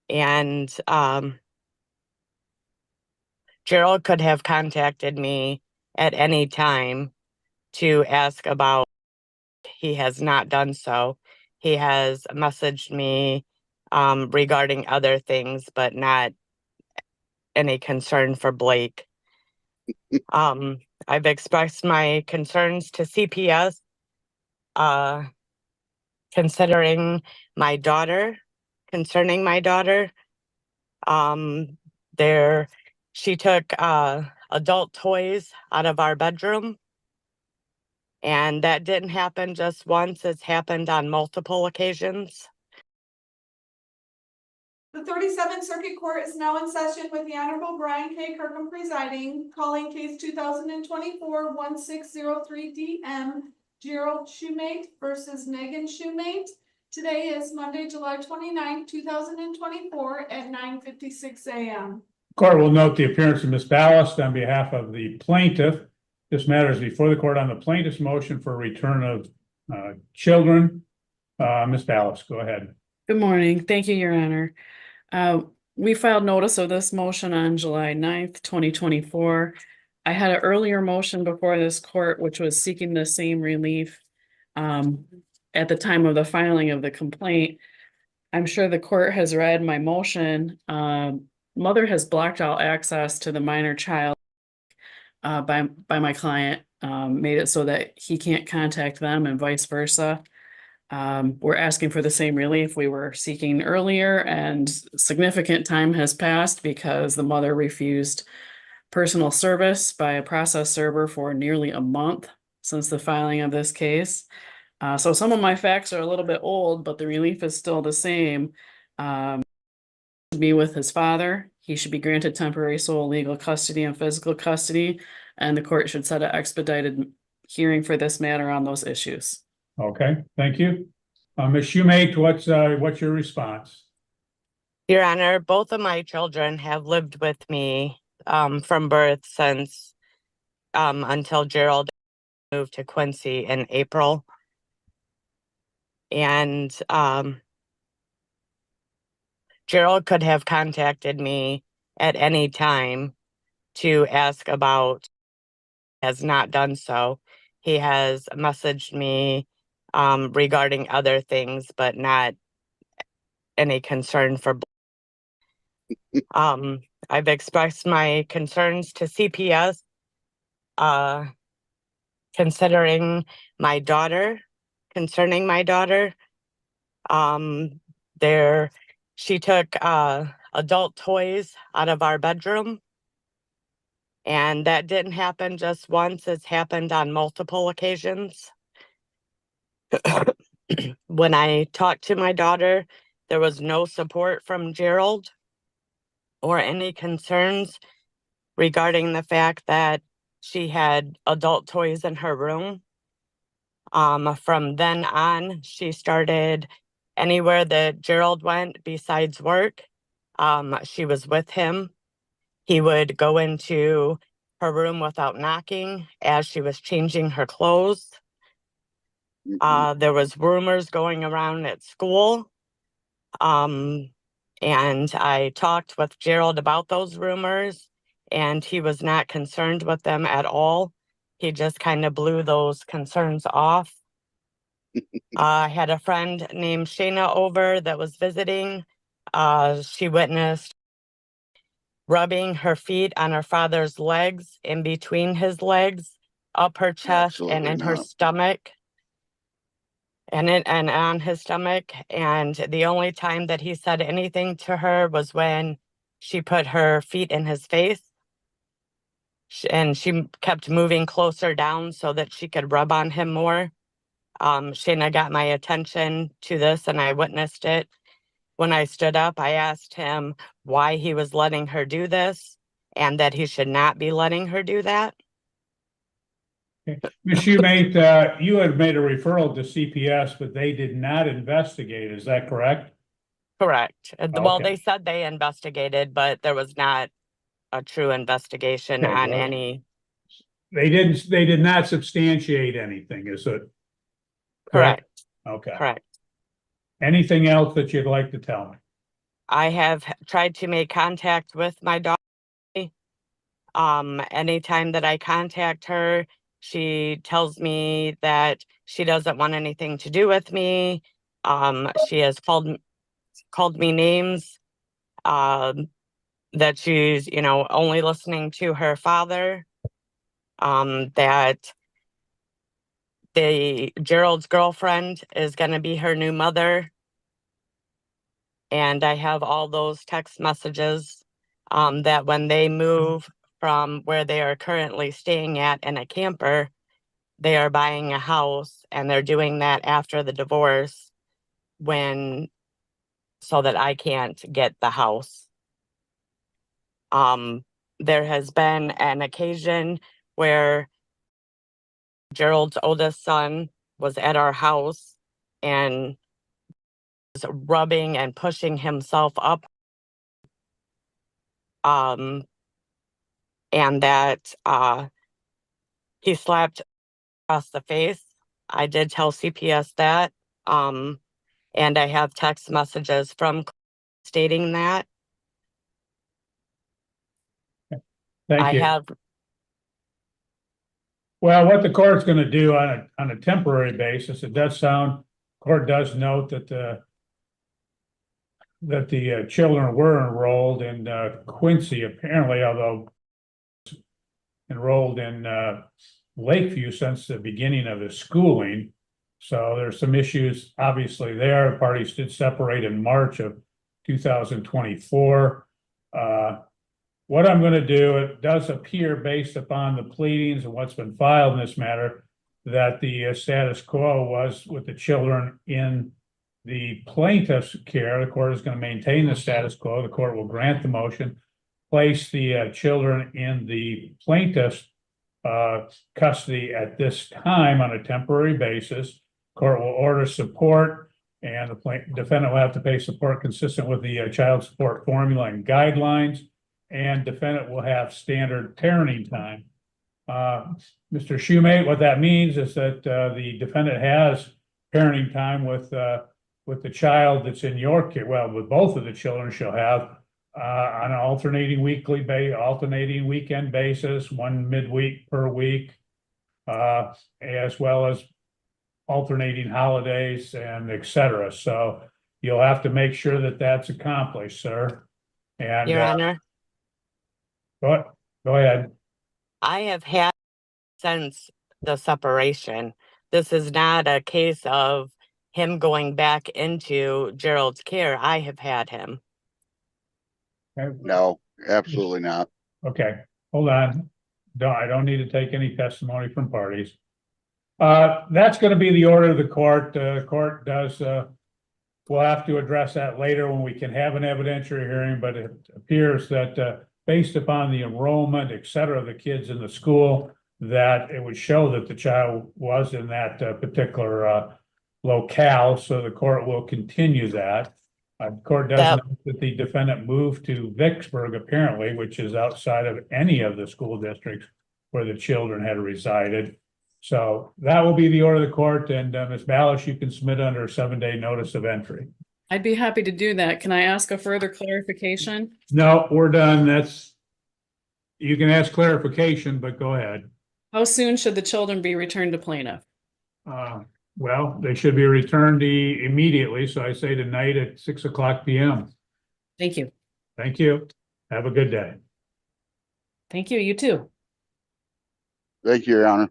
And Gerald could have contacted me at any time to ask about. He has not done so. He has messaged me regarding other things, but not any concern for Blake. I've expressed my concerns to CPS, uh, considering my daughter, concerning my daughter. Um, there, she took adult toys out of our bedroom, and that didn't happen just once. It's happened on multiple occasions. The 37th Circuit Court is now in session with the Honorable Brian K. Kirkham presiding, calling case 2024-1603 DM, Gerald Shoemate versus Megan Shoemate. Today is Monday, July 29, 2024 at 9:56 a.m. Court will note the appearance of Ms. Ballast on behalf of the plaintiff. This matter is before the court on the plaintiff's motion for return of children. Ms. Ballast, go ahead. Good morning. Thank you, Your Honor. We filed notice of this motion on July 9th, 2024. I had an earlier motion before this court, which was seeking the same relief at the time of the filing of the complaint. I'm sure the court has read my motion. Mother has blocked all access to the minor child by my client, made it so that he can't contact them and vice versa. We're asking for the same relief we were seeking earlier, and significant time has passed because the mother refused personal service by a process server for nearly a month since the filing of this case. So some of my facts are a little bit old, but the relief is still the same. Be with his father. He should be granted temporary sole legal custody and physical custody, and the court should set an expedited hearing for this matter on those issues. Okay, thank you. Ms. Shoemate, what's your response? Your Honor, both of my children have lived with me from birth since until Gerald moved to Quincy in April. And Gerald could have contacted me at any time to ask about. Has not done so. He has messaged me regarding other things, but not any concern for. I've expressed my concerns to CPS, considering my daughter, concerning my daughter. She took adult toys out of our bedroom, and that didn't happen just once. It's happened on multiple occasions. When I talked to my daughter, there was no support from Gerald or any concerns regarding the fact that she had adult toys in her room. From then on, she started anywhere that Gerald went besides work. She was with him. He would go into her room without knocking as she was changing her clothes. There was rumors going around at school. And I talked with Gerald about those rumors, and he was not concerned with them at all. He just kind of blew those concerns off. I had a friend named Shayna over that was visiting. She witnessed rubbing her feet on her father's legs, in between his legs, up her chest, and in her stomach, and on his stomach. And the only time that he said anything to her was when she put her feet in his face, and she kept moving closer down so that she could rub on him more. Shayna got my attention to this, and I witnessed it. When I stood up, I asked him why he was letting her do this and that he should not be letting her do that. Okay. Ms. Shoemate, you had made a referral to CPS, but they did not investigate. Is that correct? Correct. Okay. Well, they said they investigated, but there was not a true investigation on any. They did not substantiate anything, is it? Correct. Okay. Correct. Anything else that you'd like to tell me? I have tried to make contact with my daughter. Anytime that I contact her, she tells me that she doesn't want anything to do with me. She has called me names, that she's, only listening to her father. That Gerald's girlfriend is going to be her new mother. And I have all those text messages, that when they move from where they are currently staying at in a camper, they are buying a house, and they're doing that after the divorce so that I can't get the house. There has been an occasion where Gerald's oldest son was at our house and was rubbing and pushing himself up. And that he slapped across the face. I did tell CPS that. And I have text messages from stating that. Thank I you. have, Well, what the court's gonna do on a temporary basis, it does sound, court does note that the children were enrolled in Quincy apparently, although enrolled in Lakeview since the beginning of his schooling. So there's some issues obviously there. Parties did separate in March of 2024. What I'm going to do, it does appear based upon the pleadings and what's been filed in this matter, that the status quo was with the children in the plaintiff's care. The court is going to maintain the status quo. The court will grant the motion, place the children in the plaintiff's custody at this time on a temporary basis. Court will order support, and the defendant will have to pay support consistent with the child support formula and guidelines, and defendant will have standard parenting time. Mr. Shoemate, what that means is that the defendant has parenting time with the child that's in your care. Well, with both of the children, she'll have on an alternating weekend basis, one midweek per week, as well as alternating holidays and et cetera. So you'll have to make sure that that's accomplished, sir. And Your Honor, go ahead. I have had since the separation. This is not a case of him going back into Gerald's care. I have had him. Okay. No, absolutely not. Okay, hold on. I don't need to take any testimony from parties. That's going to be the order of the court. Court does, we'll have to address that later when we can have an evidentiary hearing, but it appears that based upon the enrollment, et cetera, of the kids in the school, that it would show that the child was in that particular locale. So the court will continue that. The court does note that the defendant moved to Vicksburg, apparently, which is outside of any of the school districts where the children had resided. So that will be the order of the court. And Ms. Ballas, you can submit under a 7-day notice of entry. I'd be happy to do that. Can I ask a further clarification? No, we're done. You can ask clarification, but go ahead. How soon should the children be returned to plaintiff? Well, they should be returned immediately. So I say tonight at 6:00 p.m. Thank you. Thank you. Have a good day. Thank you. You too. Thank you, Your Honor.